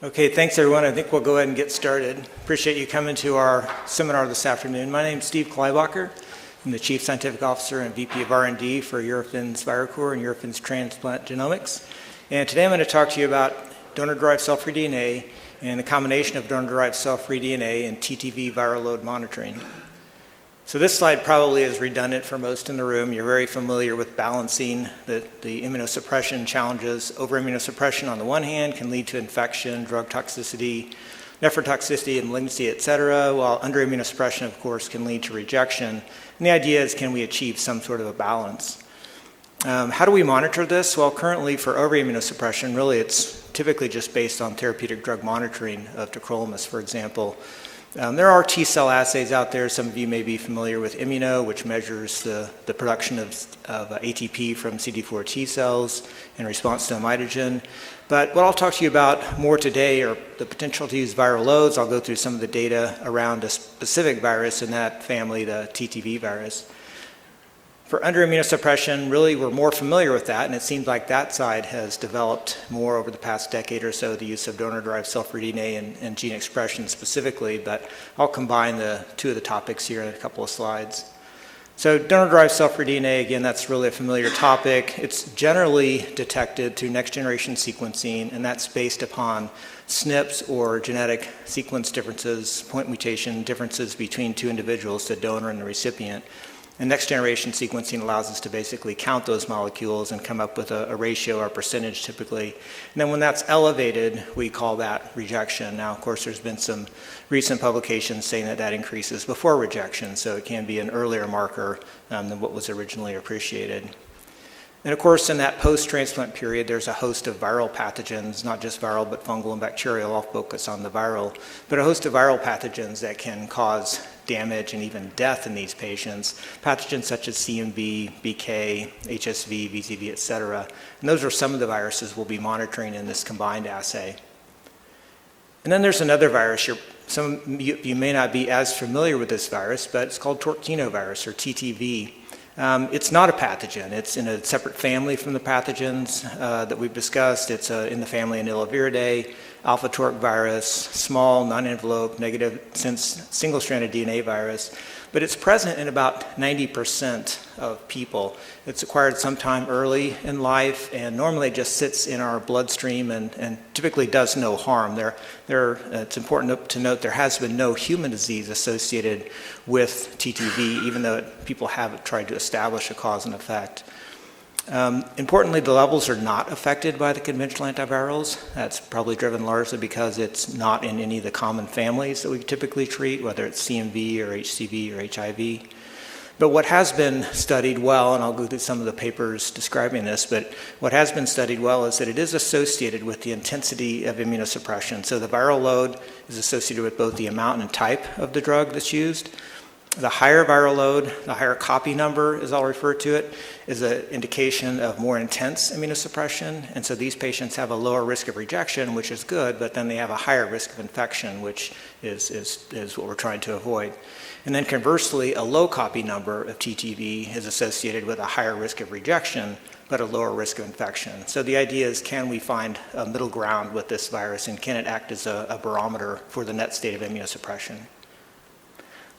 Okay, thanks everyone. I think we'll go ahead and get started. Appreciate you coming to our seminar this afternoon. My name is Steve Kleibacher. I'm the Chief Scientific Officer and VP of R&D for Eurofins ViroCore and Eurofins Transplant Genomics. And today I'm going to talk to you about donor-derived cell-free DNA and the combination of donor-derived cell-free DNA and TTV viral load monitoring. So this slide probably is redundant for most in the room. You're very familiar with balancing the immunosuppression challenges. Over-immunosuppression on the one hand can lead to infection, drug toxicity, nephrotoxicity, and malignancy, et cetera, while under-immunosuppression, of course, can lead to rejection. And the idea is, can we achieve some sort of a balance? How do we monitor this? Well, currently for over-immunosuppression, really it's typically just based on therapeutic drug monitoring of tacrolimus, for example. There are T-cell assays out there. Some of you may be familiar with immuno, which measures the production of ATP from CD4 T cells in response to a mitogen. But what I'll talk to you about more today are the potential to use viral loads. I'll go through some of the data around a specific virus in that family, the TTV virus. For under-immunosuppression, really we're more familiar with that, and it seems like that side has developed more over the past decade or so, the use of donor-derived cell-free DNA and gene expression specifically, but I'll combine the two of the topics here in a couple of slides. So donor-derived cell-free DNA, again, that's really a familiar topic. It's generally detected through next-generation sequencing, and that's based upon SNPs or genetic sequence differences, point mutation differences between two individuals, the donor and the recipient. And next-generation sequencing allows us to basically count those molecules and come up with a ratio or percentage typically. And then when that's elevated, we call that rejection. Now, of course, there's been some recent publications saying that that increases before rejection, so it can be an earlier marker than what was originally appreciated. And of course, in that post-transplant period, there's a host of viral pathogens, not just viral, but fungal and bacterial. I'll focus on the viral, but a host of viral pathogens that can cause damage and even death in these patients. Pathogens such as CMV, BK, HSV, VZV, et cetera. And those are some of the viruses we'll be monitoring in this combined assay. And then there's another virus. Some of you may not be as familiar with this virus, but it's called torquinovirus, or TTV. It's not a pathogen. It's in a separate family from the pathogens that we've discussed. It's in the family Annuliviridae, alpha torque virus, small, non-enveloped, negative single-stranded DNA virus. But it's present in about 90% of people. It's acquired sometime early in life, and normally it just sits in our bloodstream and typically does no harm. It's important to note there has been no human disease associated with TTV, even though people have tried to establish a cause and effect. Importantly, the levels are not affected by the conventional antivirals. That's probably driven largely because it's not in any of the common families that we typically treat, whether it's CMV or HCV or HIV. But what has been studied well, and I'll go through some of the papers describing this, but what has been studied well is that it is associated with the intensity of immunosuppression. So the viral load is associated with both the amount and type of the drug that's used. The higher viral load, the higher copy number, as I'll refer to it, is an indication of more intense immunosuppression. And so these patients have a lower risk of rejection, which is good, but then they have a higher risk of infection, which is what we're trying to avoid. And then conversely, a low copy number of TTV is associated with a higher risk of rejection, but a lower risk of infection. So the idea is, can we find a middle ground with this virus, and can it act as a barometer for the net state of immunosuppression?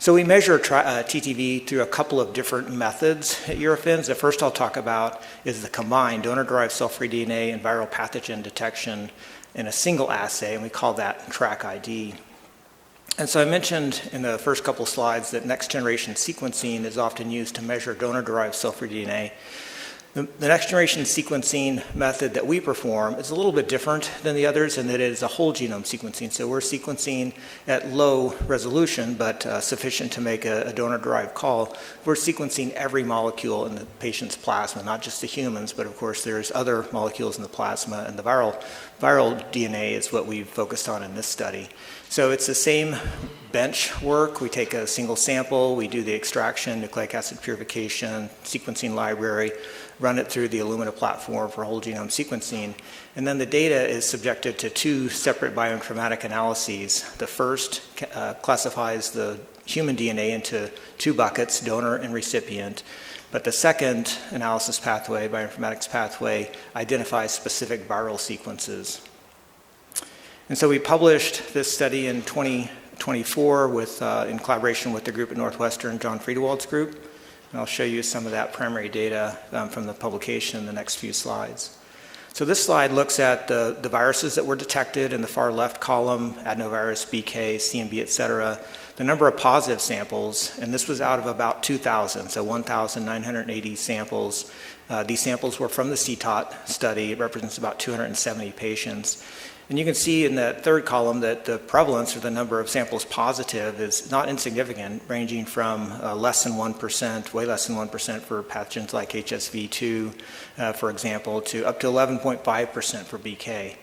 So we measure TTV through a couple of different methods at Eurofins. The first I'll talk about is the combined donor-derived cell-free DNA and viral pathogen detection in a single assay, and we call that TRACK-ID. And so I mentioned in the first couple slides that next-generation sequencing is often used to measure donor-derived cell-free DNA. The next-generation sequencing method that we perform is a little bit different than the others in that it is a whole genome sequencing. So we're sequencing at low resolution, but sufficient to make a donor-derived call. We're sequencing every molecule in the patient's plasma, not just the humans, but of course there's other molecules in the plasma, and the viral DNA is what we've focused on in this study. So it's the same bench work. We take a single sample, we do the extraction, nucleic acid purification, sequencing library, run it through the Illumina platform for whole genome sequencing, and then the data is subjected to two separate bioinformatic analyses. The first classifies the human DNA into two buckets, donor and recipient, but the second analysis pathway, bioinformatics pathway, identifies specific viral sequences. And so we published this study in 2024 in collaboration with the group at Northwestern, John Friedewald's group. And I'll show you some of that primary data from the publication in the next few slides. So this slide looks at the viruses that were detected in the far left column, adenovirus, BK, CMV, et cetera, the number of positive samples, and this was out of about 2,000, so 1,980 samples. These samples were from the CTOT study. It represents about 270 patients. And you can see in that third column that the prevalence, or the number of samples positive, is not insignificant, ranging from less than 1%, way less than 1% for pathogens like HSV2, for example, to up to 11.5% for BK.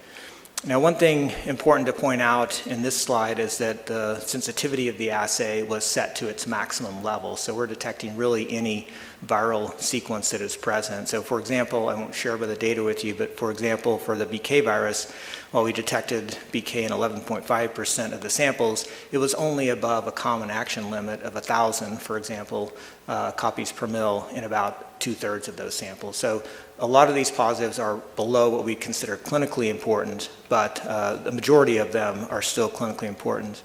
Now, one thing important to point out in this slide is that the sensitivity of the assay was set to its maximum level. So we're detecting really any viral sequence that is present. So for example, I won't share the data with you, but for example, for the BK virus, while we detected BK in 11.5% of the samples, it was only above a common action limit of 1,000, for example, copies per mil in about 2/3 of those samples. So a lot of these positives are below what we consider clinically important, but the majority of them are still clinically important.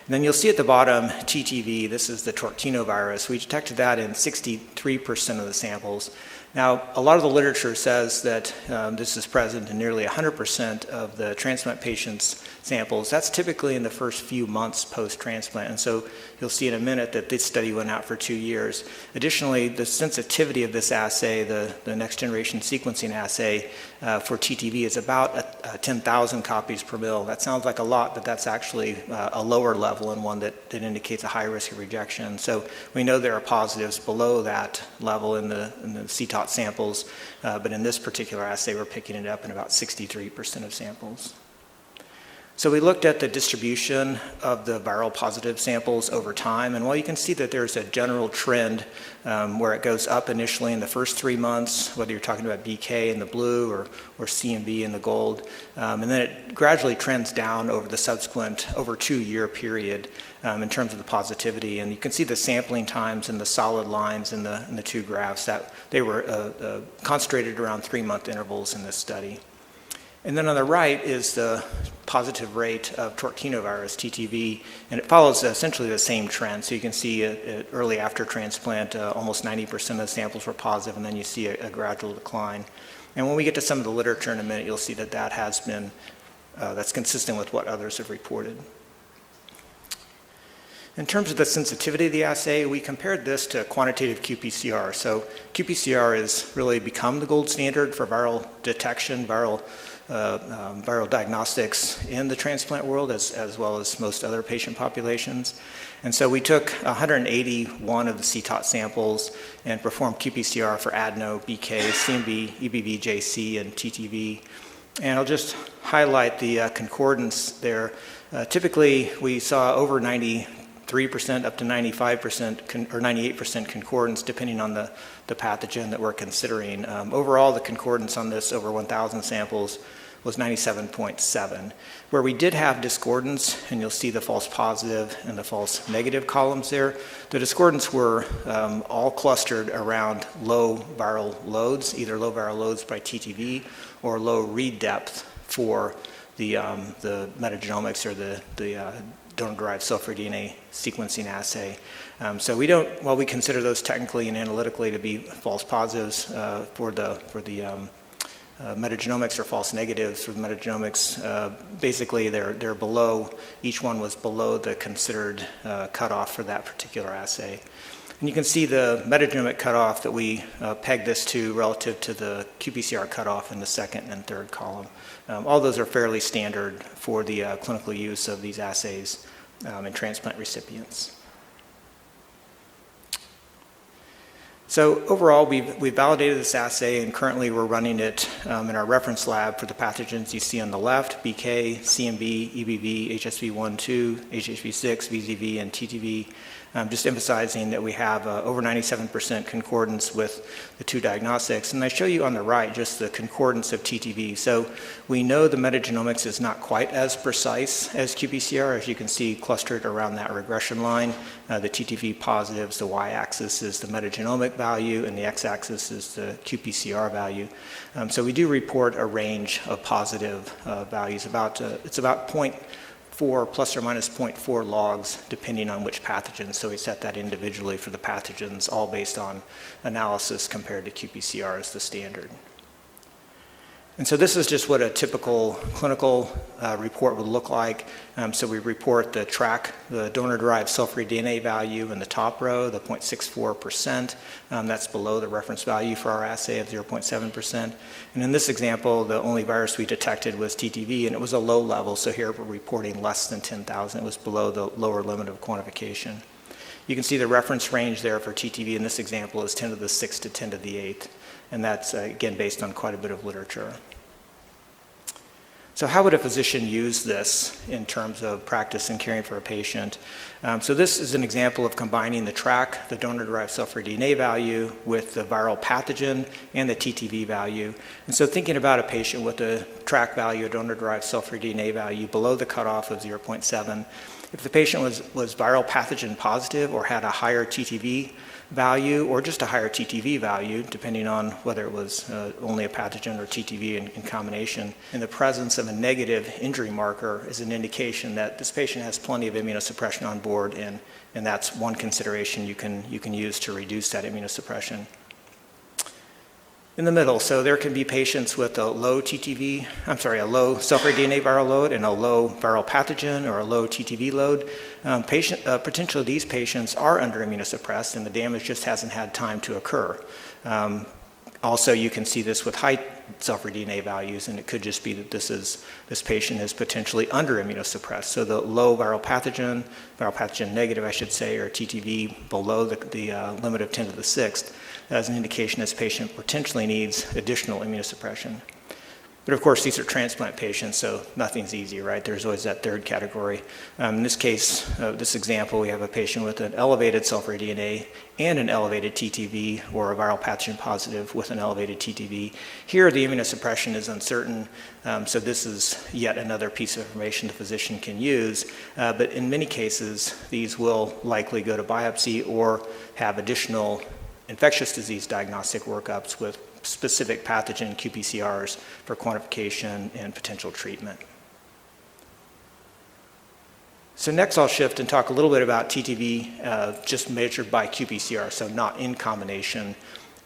And then you'll see at the bottom TTV, this is the teno virus. We detected that in 63% of the samples. Now, a lot of the literature says that this is present in nearly 100% of the transplant patients' samples. That's typically in the first few months post-transplant. And so you'll see in a minute that this study went out for 2 years. Additionally, the sensitivity of this assay, the next generation sequencing assay for TTV, is about 10,000 copies per mil. That sounds like a lot, but that's actually a lower level and one that indicates a high risk of rejection. So we know there are positives below that level in the CTOT samples, but in this particular assay, we're picking it up in about 63% of samples. So we looked at the distribution of the viral positive samples over time, and while you can see that there's a general trend where it goes up initially in the first 3 months, whether you're talking about BK in the blue or CMV in the gold, and then it gradually trends down over the subsequent over 2-year period in terms of the positivity. And you can see the sampling times in the solid lines in the two graphs, that they were concentrated around 3-month intervals in this study. And then on the right is the positive rate of tenovirus, TTV, and it follows essentially the same trend. So you can see early after transplant, almost 90% of the samples were positive, and then you see a gradual decline. And when we get to some of the literature in a minute, you'll see that has been, that's consistent with what others have reported. In terms of the sensitivity of the assay, we compared this to quantitative qPCR. So qPCR has really become the gold standard for viral detection, viral diagnostics in the transplant world, as well as most other patient populations. And so we took 181 of the CTOT samples and performed qPCR for adeno, BK, CMV, EBV, JC, and TTV. And I'll just highlight the concordance there. Typically, we saw over 93% up to 95% or 98% concordance, depending on the pathogen that we're considering. Overall, the concordance on this over 1,000 samples was 97.7. Where we did have discordance, and you'll see the false positive and the false negative columns there, the discordance were all clustered around low viral loads, either low viral loads by TTV or low read depth for the metagenomics or the donor-derived cell-free DNA sequencing assay. So we don't, while we consider those technically and analytically to be false positives for the metagenomics or false negatives for the metagenomics, basically they're below, each one was below the considered cutoff for that particular assay. And you can see the metagenomic cutoff that we pegged this to relative to the qPCR cutoff in the second and third column. All those are fairly standard for the clinical use of these assays in transplant recipients. So overall, we've validated this assay, and currently we're running it in our reference lab for the pathogens you see on the left: BK, CMV, EBV, HSV1/2, HSV6, VZV, and TTV. Just emphasizing that we have over 97% concordance with the two diagnostics. And I show you on the right just the concordance of TTV. So we know the metagenomics is not quite as precise as qPCR, as you can see clustered around that regression line. The TTV positives, the y-axis is the metagenomic value, and the x-axis is the qPCR value. So we do report a range of positive values. It's about 0.4 plus or minus 0.4 logs, depending on which pathogens. So we set that individually for the pathogens, all based on analysis compared to qPCR as the standard. And so this is just what a typical clinical report would look like. So we report the donor-derived cell-free DNA value in the top row, the 0.64%. That's below the reference value for our assay of 0.7%. And in this example, the only virus we detected was TTV, and it was a low level. So here we're reporting less than 10,000. It was below the lower limit of quantification. You can see the reference range there for TTV in this example is 10 to the 6th to 10 to the 8th. And that's, again, based on quite a bit of literature. So how would a physician use this in terms of practice and caring for a patient? So this is an example of combining the TRAC, the donor-derived cell-free DNA value, with the viral pathogen and the TTV value. And so thinking about a patient with a TRAC value, a donor-derived cell-free DNA value, below the cutoff of 0.7, if the patient was viral pathogen positive or had a higher TTV value or just a higher TTV value, depending on whether it was only a pathogen or TTV in combination, in the presence of a negative injury marker is an indication that this patient has plenty of immunosuppression on board, and that's one consideration you can use to reduce that immunosuppression. In the middle, so there can be patients with a low low cell-free DNA viral load and a low viral pathogen or a low TTV load. Potentially these patients are under immunosuppressed and the damage just hasn't had time to occur. Also, you can see this with high cell-free DNA values, and it could just be that this patient is potentially under immunosuppressed. So the low viral pathogen negative, I should say, or TTV below the limit of 10 to the 6th, as an indication this patient potentially needs additional immunosuppression. But of course, these are transplant patients, so nothing's easy, right? There's always that third category. In this case, this example, we have a patient with an elevated cell-free DNA and an elevated TTV, or a viral pathogen positive with an elevated TTV. Here, the immunosuppression is uncertain, so this is yet another piece of information the physician can use. But in many cases, these will likely go to biopsy or have additional infectious disease diagnostic workups with specific pathogen qPCRs for quantification and potential treatment. So next I'll shift and talk a little bit about TTV just measured by qPCR, so not in combination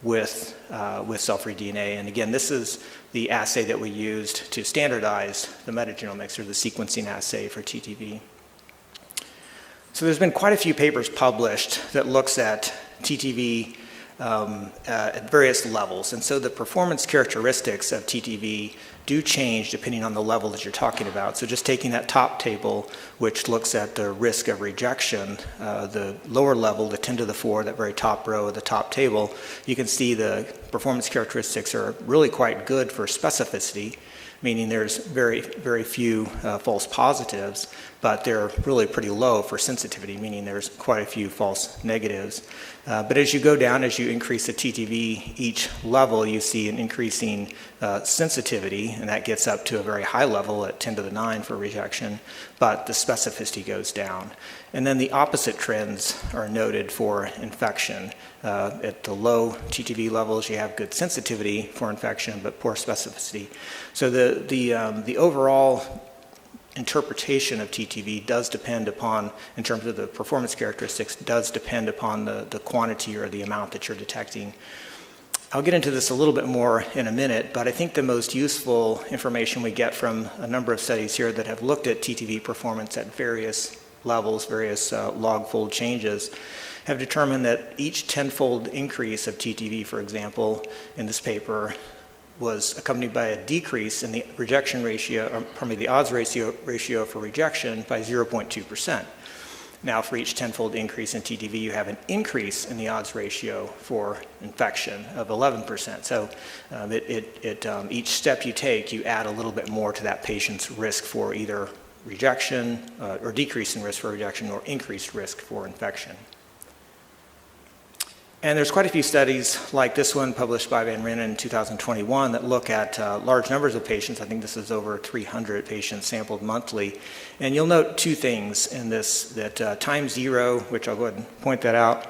with cell-free DNA. And again, this is the assay that we used to standardize the metagenomics, or the sequencing assay for TTV. So there's been quite a few papers published that looks at TTV at various levels. And so the performance characteristics of TTV do change depending on the level that you're talking about. So just taking that top table, which looks at the risk of rejection, the lower level, the 10 to the 4, that very top row of the top table, you can see the performance characteristics are really quite good for specificity, meaning there's very, very few false positives, but they're really pretty low for sensitivity, meaning there's quite a few false negatives. But as you go down, as you increase the TTV each level, you see an increasing sensitivity, and that gets up to a very high level at 10 to the 9 for rejection, but the specificity goes down. And then the opposite trends are noted for infection. At the low TTV levels, you have good sensitivity for infection, but poor specificity. So the overall interpretation of TTV does depend upon, in terms of the performance characteristics, does depend upon the quantity or the amount that you're detecting. I'll get into this a little bit more in a minute, but I think the most useful information we get from a number of studies here that have looked at TTV performance at various levels, various log-fold changes, have determined that each 10-fold increase of TTV, for example, in this paper, was accompanied by a decrease in the rejection ratio, or pardon me, the odds ratio for rejection by 0.2%. Now, for each 10-fold increase in TTV, you have an increase in the odds ratio for infection of 11%. So each step you take, you add a little bit more to that patient's risk for either rejection, or decrease in risk for rejection, or increased risk for infection. And there's quite a few studies like this one published by Van Reenen in 2021 that look at large numbers of patients. I think this is over 300 patients sampled monthly. And you'll note two things in this, that time zero, which I'll go ahead and point that out,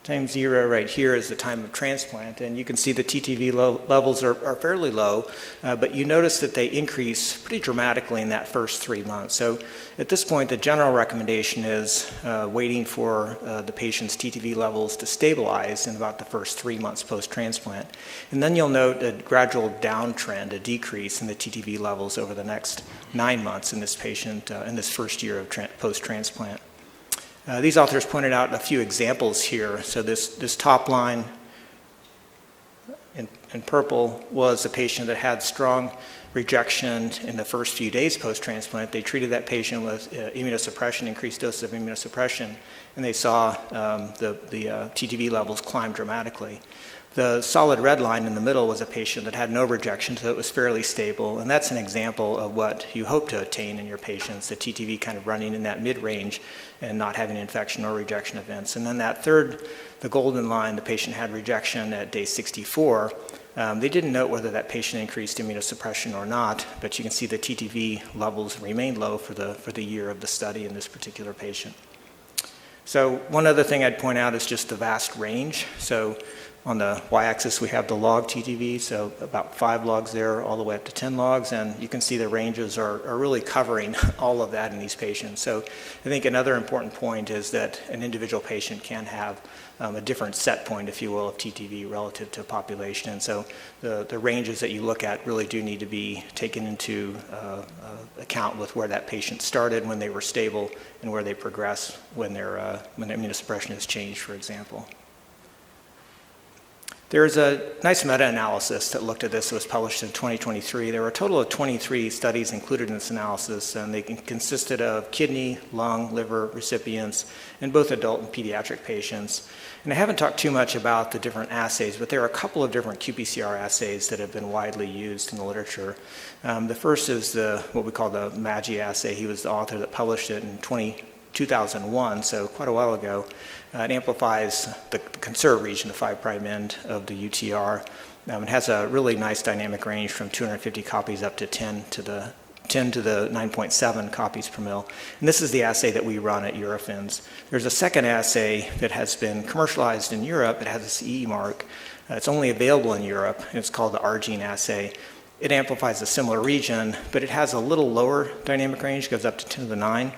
Time 0 right here is the time of transplant, and you can see the TTV levels are fairly low, but you notice that they increase pretty dramatically in that first 3 months. So at this point, the general recommendation is waiting for the patient's TTV levels to stabilize in about the first 3 months post-transplant. And then you'll note a gradual downtrend, a decrease in the TTV levels over the next 9 months in this patient in this first year of post-transplant. These authors pointed out a few examples here. So this top line in purple was a patient that had strong rejection in the first few days post-transplant. They treated that patient with immunosuppression, increased doses of immunosuppression, and they saw the TTV levels climb dramatically. The solid red line in the middle was a patient that had no rejection, so it was fairly stable, and that's an example of what you hope to attain in your patients, the TTV kind of running in that mid-range and not having infection or rejection events. And then that third, the golden line, the patient had rejection at day 64. They didn't note whether that patient increased immunosuppression or not, but you can see the TTV levels remained low for the year of the study in this particular patient. So one other thing I'd point out is just the vast range. So on the y-axis, we have the log TTV, so about 5 logs there, all the way up to 10 logs, and you can see the ranges are really covering all of that in these patients. So I think another important point is that an individual patient can have a different set point, if you will, of TTV relative to population, and so the ranges that you look at really do need to be taken into account with where that patient started when they were stable and where they progress when their immunosuppression has changed, for example. There's a nice meta-analysis that looked at this. It was published in 2023. There were a total of 23 studies included in this analysis, and they consisted of kidney, lung, liver recipients, and both adult and pediatric patients. And I haven't talked too much about the different assays, but there are a couple of different qPCR assays that have been widely used in the literature. The first is what we call the MAGI assay. He was the author that published it in 2001, so quite a while ago. It amplifies the conserved region, the 5' end of the UTR. It has a really nice dynamic range from 250 copies up to 10 to the 9.7 copies per mil. And this is the assay that we run at Eurofins. There's a second assay that has been commercialized in Europe. It has a CE mark. It's only available in Europe, and it's called the ARGENE assay. It amplifies a similar region, but it has a little lower dynamic range, goes up to 10 to the 9.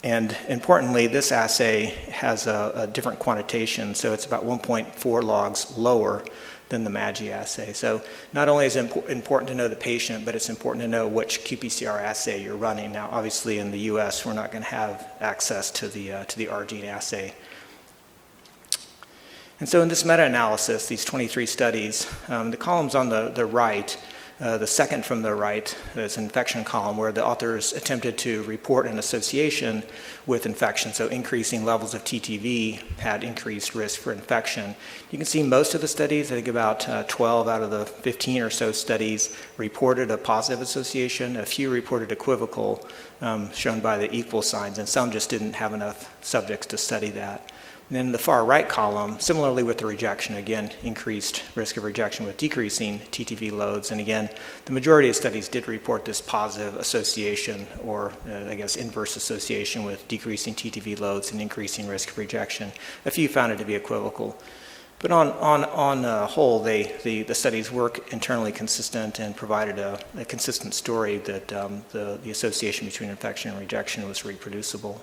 And importantly, this assay has a different quantitation, so it's about 1.4 logs lower than the MAGI assay. So not only is it important to know the patient, but it's important to know which qPCR assay you're running. Now, obviously in the US, we're not going to have access to the ARGENE assay. And so in this meta-analysis, these 23 studies, the columns on the right, the second from the right is an infection column where the authors attempted to report an association with infection. So increasing levels of TTV had increased risk for infection. You can see most of the studies, I think about 12 out of the 15 or so studies, reported a positive association. A few reported equivocal, shown by the equal signs, and some just didn't have enough subjects to study that. And then the far right column, similarly with the rejection, again, increased risk of rejection with decreasing TTV loads. And again, the majority of studies did report this positive association, or I guess inverse association with decreasing TTV loads and increasing risk of rejection. A few found it to be equivocal. But on a whole, the studies were internally consistent and provided a consistent story that the association between infection and rejection was reproducible.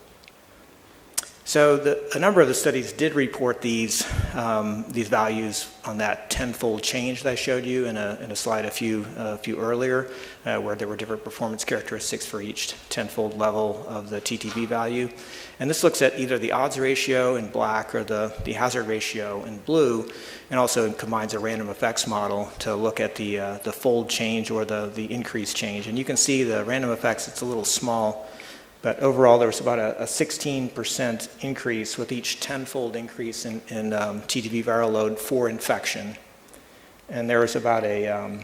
So a number of the studies did report these values on that tenfold change that I showed you in a slide a few earlier, where there were different performance characteristics for each tenfold level of the TTV value. And this looks at either the odds ratio in black or the hazard ratio in blue, and also combines a random effects model to look at the fold change or the increased change. And you can see the random effects, it's a little small. But overall, there was about a 16% increase with each tenfold increase in TTV viral load for infection. And there was about a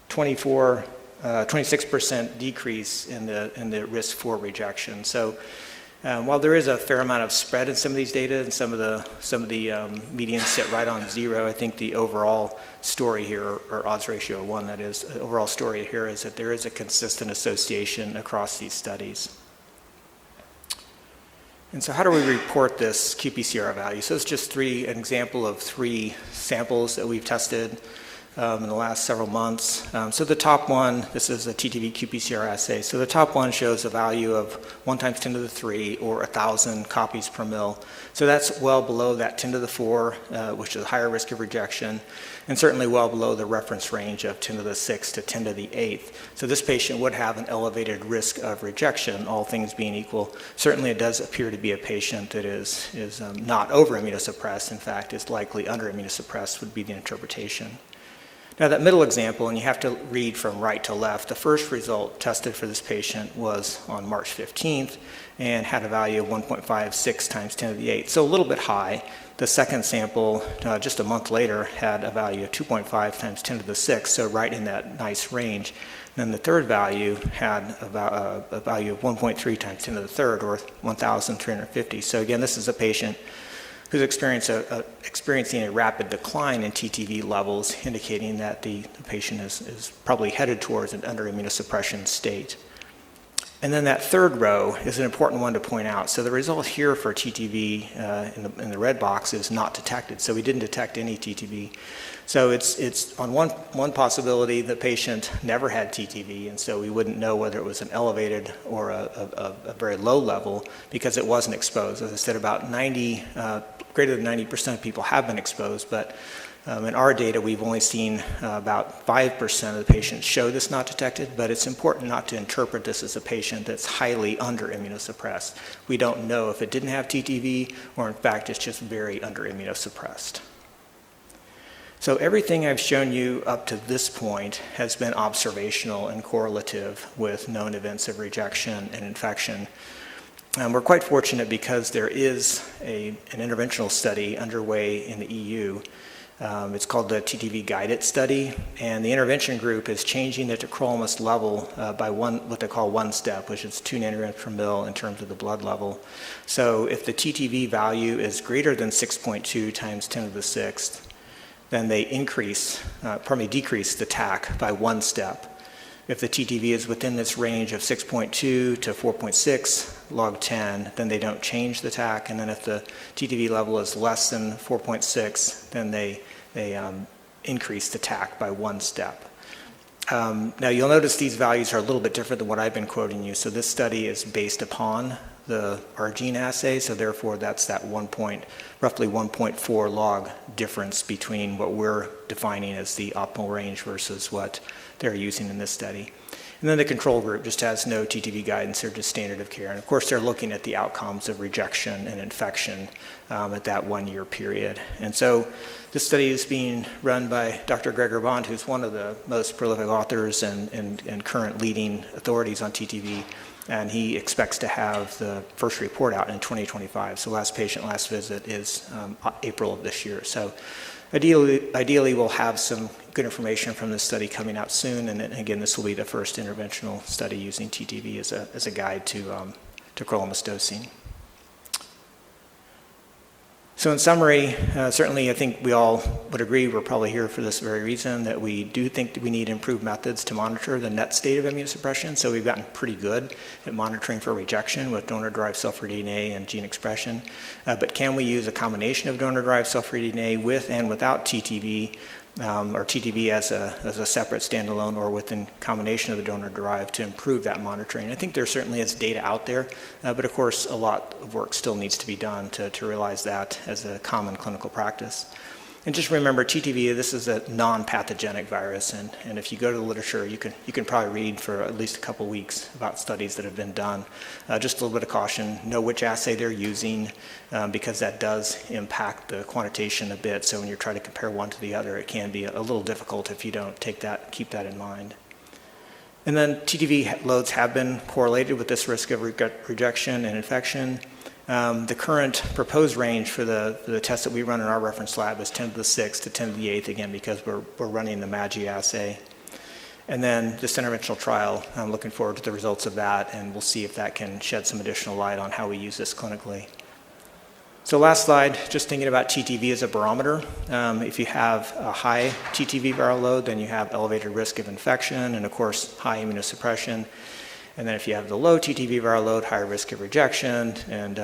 26% decrease in the risk for rejection. So while there is a fair amount of spread in some of these data, and some of the medians sit right on 0, I think the overall story here, or odds ratio 1, that is, overall story here is that there is a consistent association across these studies. And so how do we report this qPCR value? So it's just an example of 3 samples that we've tested in the last several months. So the top one, this is a TTV qPCR assay. So the top one shows a value of 1 times 10 to the 3 or 1,000 copies per mil. So that's well below that 10 to the 4, which is a higher risk of rejection, and certainly well below the reference range of 10 to the 6 to 10 to the 8th. So this patient would have an elevated risk of rejection, all things being equal. Certainly it does appear to be a patient that is not over immunosuppressed. In fact, is likely under immunosuppressed would be the interpretation. Now that middle example, and you have to read from right to left, the first result tested for this patient was on March 15th and had a value of 1.56 times 10 to the 8, so a little bit high. The second sample, just a month later, had a value of 2.5 times 10 to the 6, so right in that nice range. And then the third value had a value of 1.3 times 10 to the third, or 1,350. So again, this is a patient who's experiencing a rapid decline in TTV levels, indicating that the patient is probably headed towards an under immunosuppression state. And then that third row is an important one to point out. So the result here for TTV in the red box is not detected. So we didn't detect any TTV. So it's on one possibility, the patient never had TTV, and so we wouldn't know whether it was an elevated or a very low level because it wasn't exposed. As I said, about greater than 90% of people have been exposed, but in our data, we've only seen about 5% of the patients show this not detected, but it's important not to interpret this as a patient that's highly under immunosuppressed. We don't know if it didn't have TTV or in fact it's just very under immunosuppressed. So everything I've shown you up to this point has been observational and correlative with known events of rejection and infection. We're quite fortunate because there is an interventional study underway in the EU. It's called the TTV Guided Study, and the intervention group is changing the tacrolimus level by what they call one step, which is 2 nanograms per mil in terms of the blood level. So if the TTV value is greater than 6.2 times 10 to the 6th, then they decrease the TAC by 1 step. If the TTV is within this range of 6.2 to 4.6 log 10, then they don't change the TAC. And then if the TTV level is less than 4.6, then they increase the TAC by 1 step. Now you'll notice these values are a little bit different than what I've been quoting you. So this study is based upon our gene assay, so therefore that's that roughly 1.4 log difference between what we're defining as the optimal range versus what they're using in this study. And then the control group just has no TTV guidance, they're just standard of care. And of course they're looking at the outcomes of rejection and infection at that 1 year period. And so this study is being run by Dr. Gregor Bond, who's one of the most prolific authors and current leading authorities on TTV. And he expects to have the first report out in 2025. So last patient, last visit is April of this year. So ideally we'll have some good information from this study coming out soon. And then, again, this will be the first interventional study using TTV as a guide to tacrolimus dosing. So in summary, certainly I think we all would agree we're probably here for this very reason, that we do think that we need improved methods to monitor the net state of immunosuppression. So we've gotten pretty good at monitoring for rejection with donor-derived cell-free DNA and gene expression. But can we use a combination of donor-derived cell-free DNA with and without TTV, or TTV as a separate standalone or within combination of the donor-derived to improve that monitoring? I think there certainly is data out there, but of course a lot of work still needs to be done to realize that as a common clinical practice. And just remember, TTV, this is a non-pathogenic virus, and if you go to the literature, you can probably read for at least a couple weeks about studies that have been done. Just a little bit of caution, know which assay they're using, because that does impact the quantitation a bit. So when you're trying to compare one to the other, it can be a little difficult if you don't keep that in mind. And then TTV loads have been correlated with this risk of rejection and infection. The current proposed range for the test that we run in our reference lab is 10 to the 6th to 10 to the 8th, again, because we're running the MAGI assay. And then this interventional trial, I'm looking forward to the results of that, and we'll see if that can shed some additional light on how we use this clinically. So last slide, just thinking about TTV as a barometer. If you have a high TTV viral load, then you have elevated risk of infection and, of course, high immunosuppression. And then if you have the low TTV viral load, higher risk of rejection and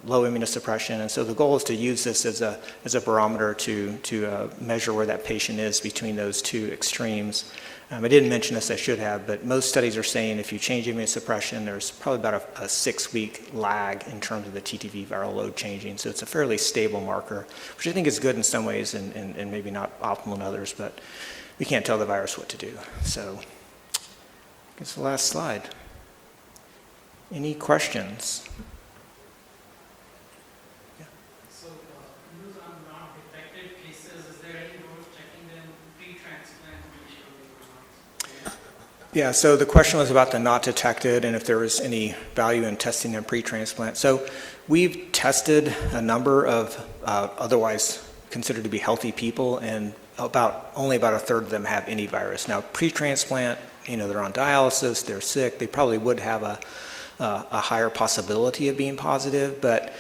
low immunosuppression. And so the goal is to use this as a barometer to measure where that patient is between those two extremes. I didn't mention this, I should have, but most studies are saying if you change immunosuppression, there's probably about a 6-week lag in terms of the TTV viral load changing. So it's a fairly stable marker, which I think is good in some ways and maybe not optimal in others, but we can't tell the virus what to do. So I guess the last slide. Any questions? Yeah. So those are non-detected cases. Is there any role of checking them pre-transplant initially? Yeah, so the question was about the not detected and if there was any value in testing them pre-transplant. So we've tested a number of otherwise considered to be healthy people, and only about a third of them have any virus. Now, pre-transplant, they're on dialysis, they're sick, they probably would have a higher possibility of being positive, but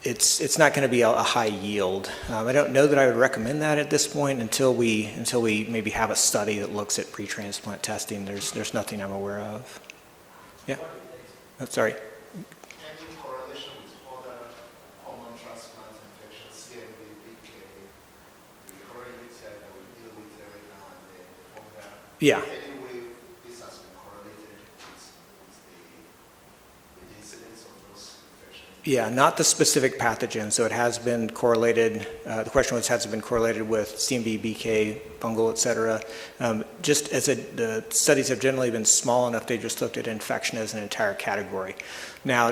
it's not going to be a high yield. I don't know that I would recommend that at this point until we maybe have a study that looks at pre-transplant testing. There's nothing I'm aware of. Yeah. Oh, sorry. Any correlation with other common transplant infections, CMV, BK, we correlated that we deal with every now and then from that. Yeah. Anyway, this has been correlated with the incidence of those infections. Yeah, not the specific pathogen. So it has been correlated. The question was, has it been correlated with CMV, BK, fungal, et cetera? Just as the studies have generally been small enough, they just looked at infection as an entire category. Now,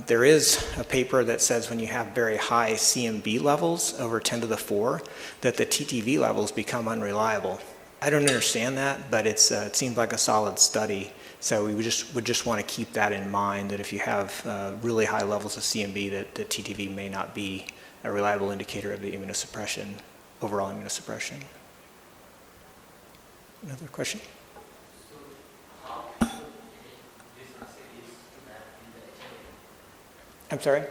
there is a paper that says when you have very high CMV levels, over 10 to the 4, that the TTV levels become unreliable. I don't understand that, but it seems like a solid study. So we would just want to keep that in mind, that if you have really high levels of CMV, that the TTV may not be a reliable indicator of the immunosuppression, overall immunosuppression. Another question? So how feasible this assay is to have in the HIV? I'm sorry?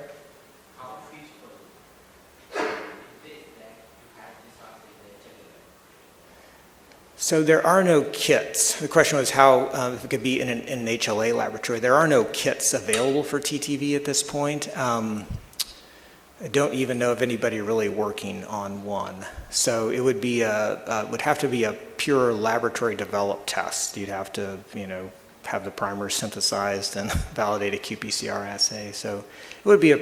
How feasible it is that you have this assay in the HIV? So there are no kits. The question was how if it could be in an HLA laboratory. There are no kits available for TTV at this point. I don't even know of anybody really working on one. So it would have to be a pure laboratory developed test. You'd have to, have the primers synthesized and validate a qPCR assay. So it would be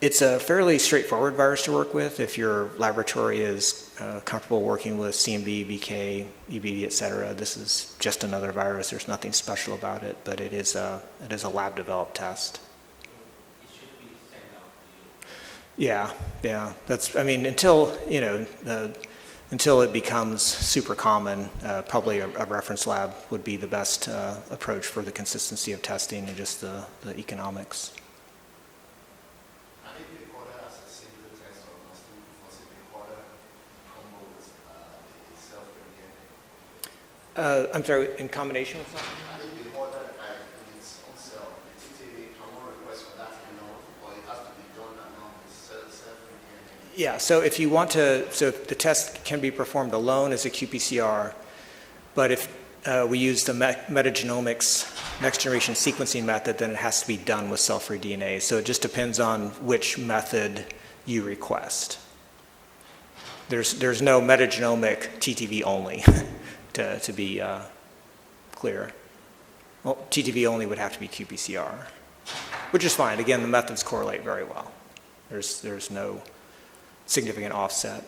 it's a fairly straightforward virus to work with if your laboratory is comfortable working with CMV, BK, EBV, et cetera. This is just another virus. There's nothing special about it, but it is a lab developed test. It should be sent out to you. Yeah. Until it becomes super common, probably a reference lab would be the best approach for the consistency of testing and just the economics. And if the order as a single test or must be order combo with the self-DNA? I'm sorry, in combination with something? I think the order in its own cell, the TTV can one request for that to be known, or it has to be done along with self-DNA. Yeah, so if you want to, so the test can be performed alone as a qPCR, but if we use the metagenomics next generation sequencing method, then it has to be done with cell-free DNA. So it just depends on which method you request. There's no metagenomic TTV only to be clear. Well, TTV only would have to be qPCR, which is fine. Again, the methods correlate very well. There's no significant offset.